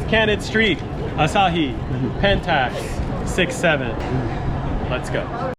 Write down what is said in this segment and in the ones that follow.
Candid Street, Asahi, Pentax, 6.7. Let's go.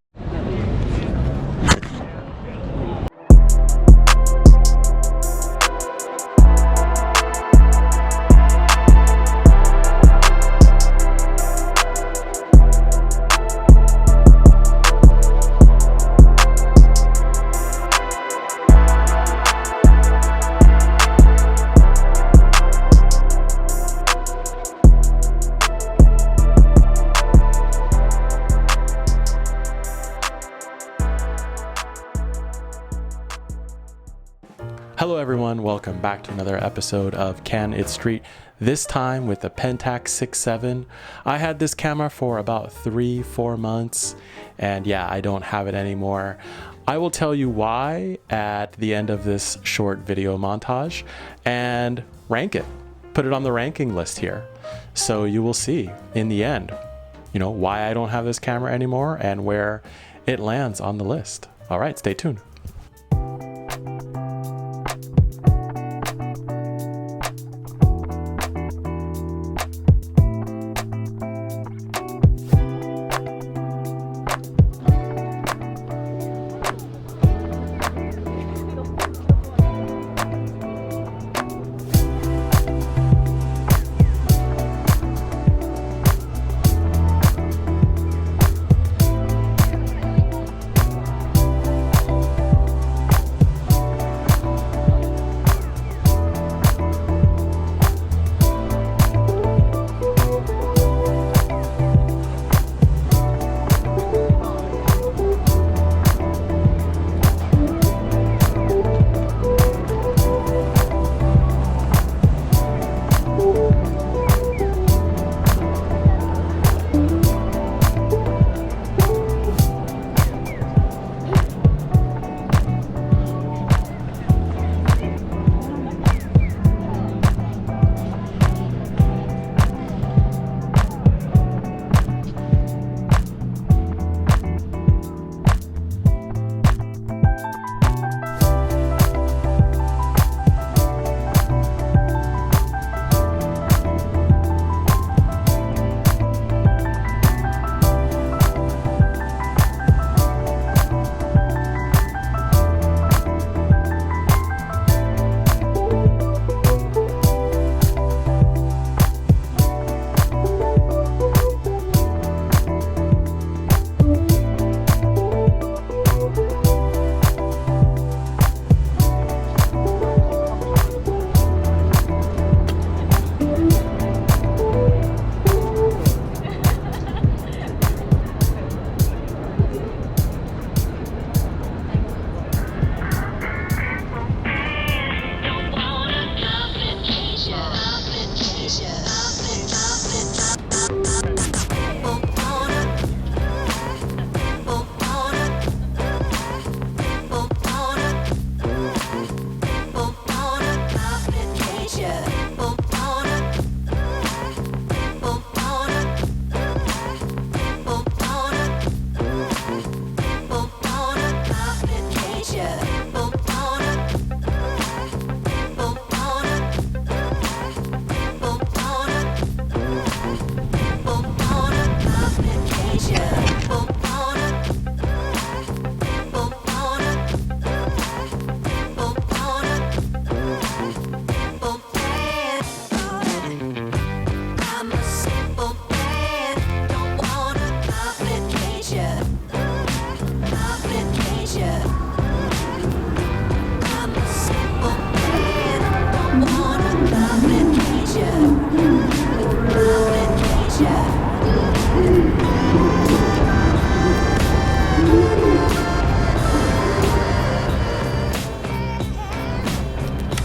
Hello everyone, welcome back to another episode of Candid Street, this time with the Pentax 6.7. I had this camera for about 3-4 months, and yeah, I don't have it anymore. I will tell you why at the end of this short video montage and rank it, put it on the ranking list here. So you will see in the end, you know, why I don't have this camera anymore and where it lands on the list. All right, stay tuned.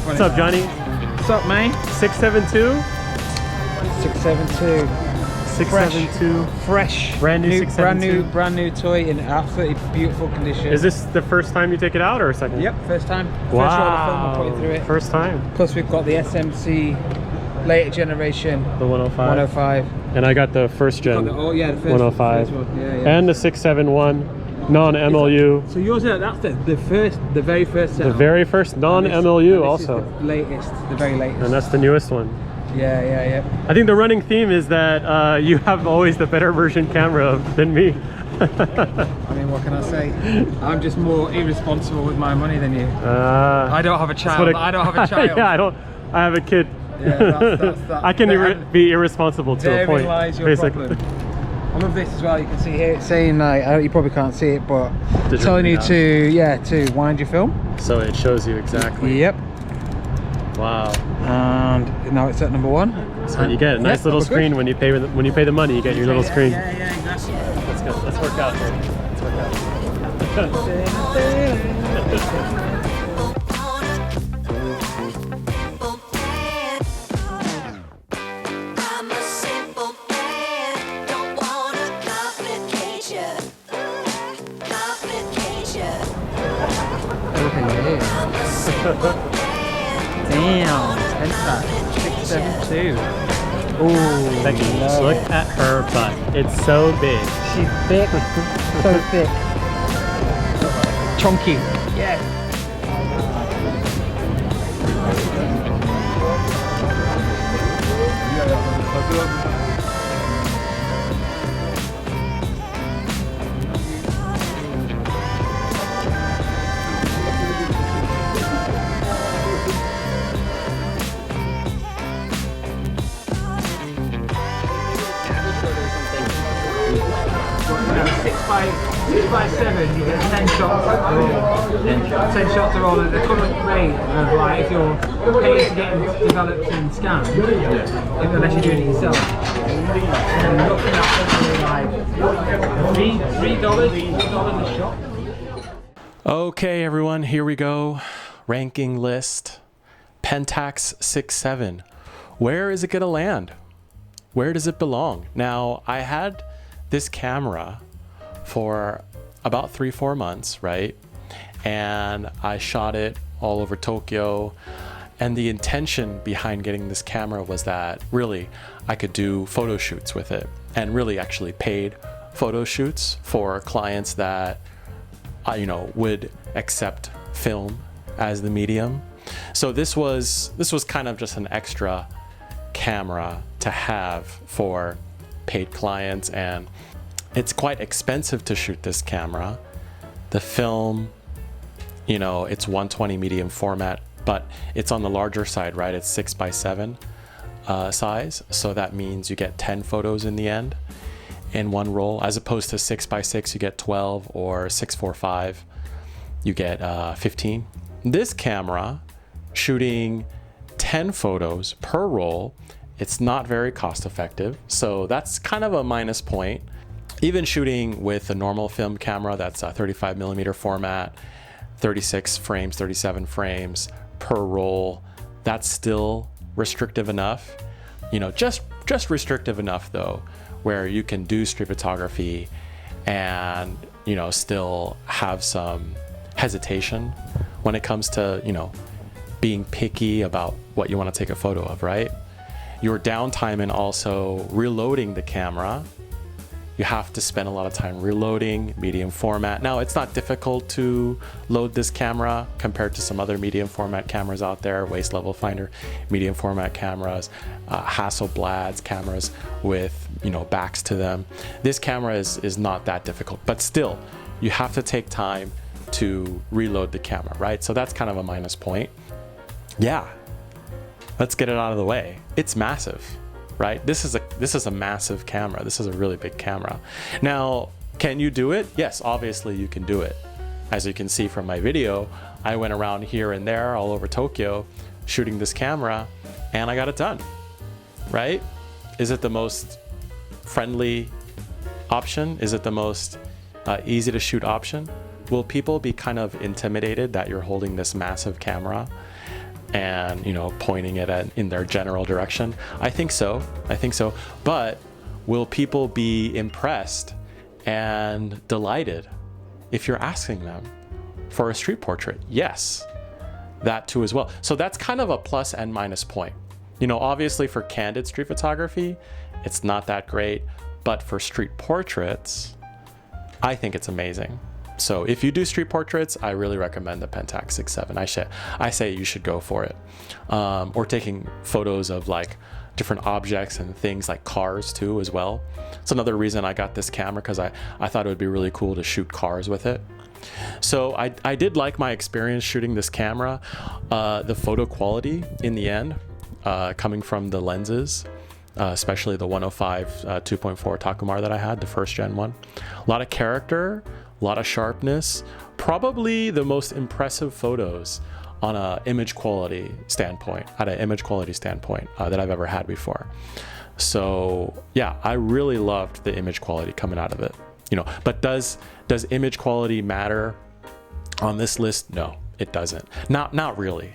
What's up, Johnny? What's up, man? 672? 672. 672. Fresh. Brand new 672. Brand new toy in absolutely beautiful condition. Is this the first time you take it out or a second? Yep, first time. Wow. First roll of film, I'll put you through it. First time. Plus we've got the SMC later generation. The 105. 105. And I got the first gen. Oh yeah, the first 105. First one. Yeah. And the 671 non-MLU. So yours, that's the very first set. The very first non-MLU also. The latest, the very latest. And that's the newest one. Yeah. I think the running theme is that you have always the better version camera than me. I mean, what can I say? I'm just more irresponsible with my money than you. I don't have a child. I don't have a child. Yeah, I have a kid. Yeah, that's I can be irresponsible to a point. Therein lies your problem. I love this as well. You can see here it's saying, you probably can't see it, but telling you to wind your film. So it shows you exactly. Yep. Wow. And now it's at number 1. So you get a nice little screen when you pay the money. You get your little screen. Yeah, exactly. Let's go. Let's work out here. Let's work out. Damn, Pentax 672. Ooh, Becky, look at her butt. It's so big. She's thick, so thick. Chunky. Yeah. Six by 7, you get 10 shots a roll. 10 shots a roll at the current rate of, like, if you're paid to get them developed and scanned, unless you're doing it yourself. And looking at something like $3 a shot. Okay, everyone, here we go. Ranking list. Pentax 6.7. Where is it gonna land? Where does it belong? Now, I had this camera for about 3-4 months, right? And I shot it all over Tokyo. And the intention behind getting this camera was that really I could do photo shoots with it, and really actually paid photo shoots for clients that would accept film as the medium. So this was kind of just an extra camera to have for paid clients, and it's quite expensive to shoot this camera. The film, it's 120 medium format, but it's on the larger side, right? It's 6x7 size. So that means you get 10 photos in the end in one roll, as opposed to 6x6, you get 12, or 645, you get 15. This camera, shooting 10 photos per roll, it's not very cost effective. So that's kind of a minus point. Even shooting with a normal film camera that's a 35mm format, 36 frames, 37 frames per roll, that's still restrictive enough. Just restrictive enough though, where you can do street photography and still have some hesitation when it comes to being picky about what you want to take a photo of, right? Your downtime and also reloading the camera. You have to spend a lot of time reloading medium format. Now, it's not difficult to load this camera compared to some other medium format cameras out there, waist level finder, medium format cameras, Hasselblad's cameras with, backs to them. This camera is not that difficult, but still, you have to take time to reload the camera, right? So that's kind of a minus point. Yeah, let's get it out of the way. It's massive. Right? This is a massive camera. This is a really big camera. Now, can you do it? Yes, obviously you can do it. As you can see from my video, I went around here and there all over Tokyo shooting this camera, and I got it done. Right? Is it the most friendly option? Is it the most easy to shoot option? Will people be kind of intimidated that you're holding this massive camera and pointing it in their general direction? I think so. But will people be impressed and delighted if you're asking them for a street portrait? Yes, that too as well. So that's kind of a plus and minus point. Obviously for candid street photography, it's not that great, but for street portraits, I think it's amazing. So if you do street portraits, I really recommend the Pentax 6.7. I say you should go for it. Or taking photos of like different objects and things like cars too as well. It's another reason I got this camera, because I thought it would be really cool to shoot cars with it. So I did like my experience shooting this camera. The photo quality in the end, coming from the lenses, especially the 105 2.4 Takumar that I had, the first gen one. A lot of character, a lot of sharpness, probably the most impressive photos on an image quality standpoint, that I've ever had before. So yeah, I really loved the image quality coming out of it. You know, but does image quality matter on this list? No, it doesn't. Not really,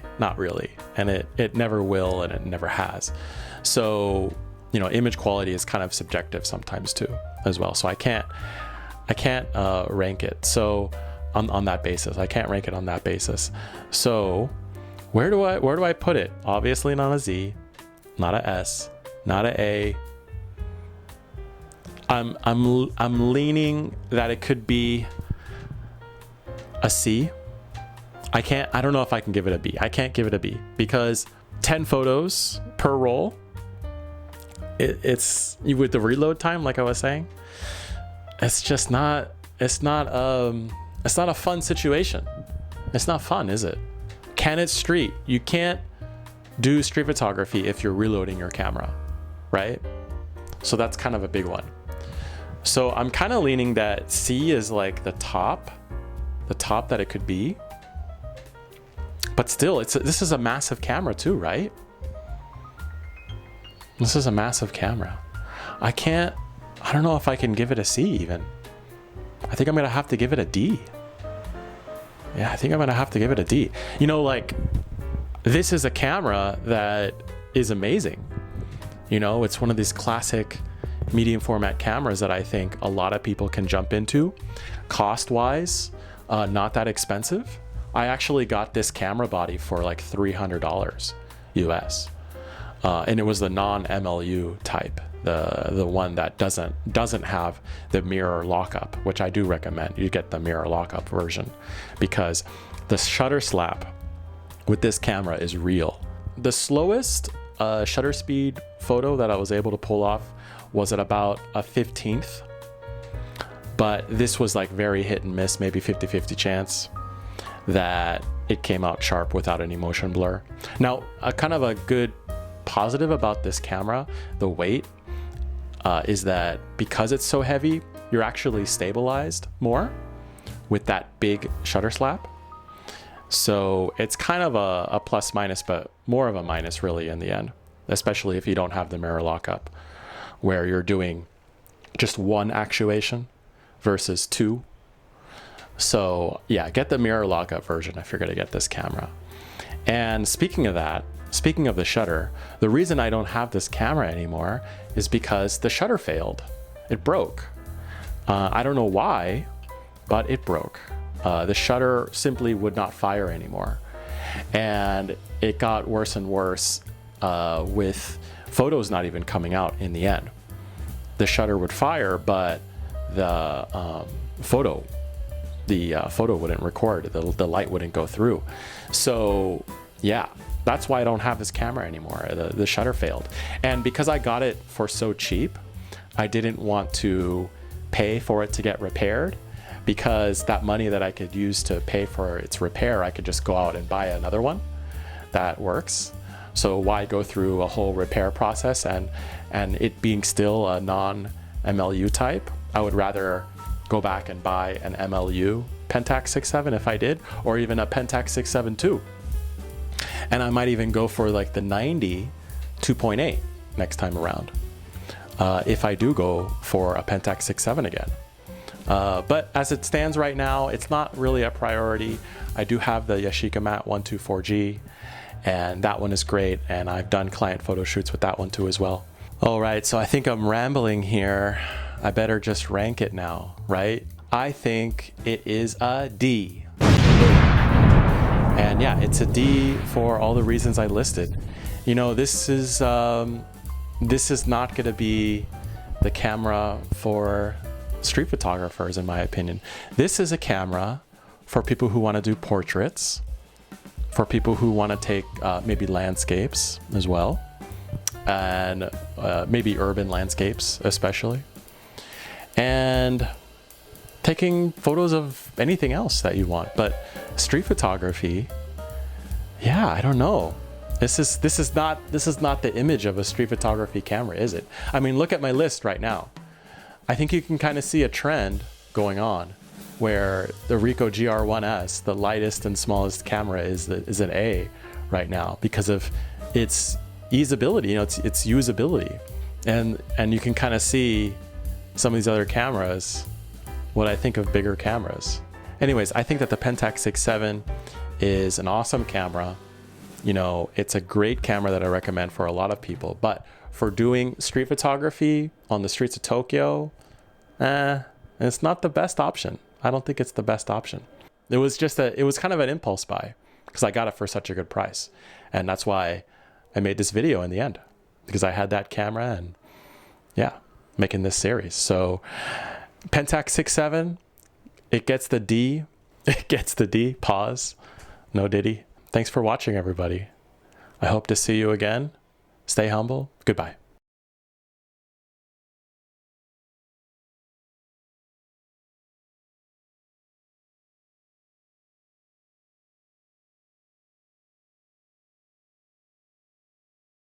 and it never will, and it never has. So, you know, image quality is kind of subjective sometimes too, as well. So I can't rank it. So on that basis, I can't rank it on that basis. So where do I put it? Obviously not a Z, not a S, not a A. I'm leaning that it could be a C. I don't know if I can give it a B. I can't give it a B because 10 photos per roll. It's with the reload time, like I was saying, it's just not. It's not a fun situation. It's not fun, is it? Can it street? You can't do street photography if you're reloading your camera, right? So that's kind of a big one. So I'm kind of leaning that C is like the top that it could be. But still, this is a massive camera too, right? This is a massive camera. I don't know if I can give it a C even. I think I'm gonna have to give it a D. Yeah, I think I'm gonna have to give it a D. You know, like, this is a camera that is amazing. You know, it's one of these classic medium format cameras that I think a lot of people can jump into. Cost wise, not that expensive. I actually got this camera body for like $300 US. And it was the non-MLU type, the one that doesn't have the mirror lockup, which I do recommend. You get the mirror lockup version because the shutter slap with this camera is real. The slowest shutter speed photo that I was able to pull off was at about a 15th, but this was like very hit and miss, maybe 50-50 chance that it came out sharp without any motion blur. Now, kind of a good positive about this camera, the weight, is that because it's so heavy, you're actually stabilized more with that big shutter slap. So it's kind of a plus minus, but more of a minus really in the end, especially if you don't have the mirror lockup, where you're doing just one actuation versus two. So yeah, get the mirror lockup version if you're gonna get this camera. And speaking of the shutter, the reason I don't have this camera anymore is because the shutter failed. It broke. I don't know why, but it broke. The shutter simply would not fire anymore. And it got worse and worse with photos not even coming out in the end. The shutter would fire, but the photo wouldn't record. The light wouldn't go through. So yeah, that's why I don't have this camera anymore. The shutter failed. And because I got it for so cheap, I didn't want to pay for it to get repaired, because that money that I could use to pay for its repair, I could just go out and buy another one that works. So why go through a whole repair process and it being still a non-MLU type? I would rather go back and buy an MLU Pentax 6.7 if I did, or even a Pentax 6.7 II. And I might even go for like the 90 2.8 next time around, if I do go for a Pentax 6.7 again. But as it stands right now, it's not really a priority. I do have the Yashica Mat 124G, and that one is great, and I've done client photo shoots with that one too as well. All right, so I think I'm rambling here. I better just rank it now, right? I think it is a D. And yeah, it's a D for all the reasons I listed. You know, this is not going to be the camera for street photographers, in my opinion. This is a camera for people who want to do portraits, for people who want to take maybe landscapes as well. and maybe urban landscapes especially, and taking photos of anything else that you want. But street photography, yeah, I don't know. This is not the image of a street photography camera, is it? I mean, look at my list right now. I think you can kind of see a trend going on where the Ricoh GR1S, the lightest and smallest camera, is an A right now because of its easeability, you know, its usability. And you can kind of see some of these other cameras, what I think of bigger cameras. Anyways, I think that the Pentax 6.7 is an awesome camera. You know, it's a great camera that I recommend for a lot of people, but for doing street photography on the streets of Tokyo, it's not the best option. I don't think it's the best option. It was kind of an impulse buy because I got it for such a good price. And that's why I made this video in the end, because I had that camera and yeah, making this series. So Pentax 6.7, it gets the D, pause, no diddy. Thanks for watching, everybody. I hope to see you again. Stay humble. Goodbye.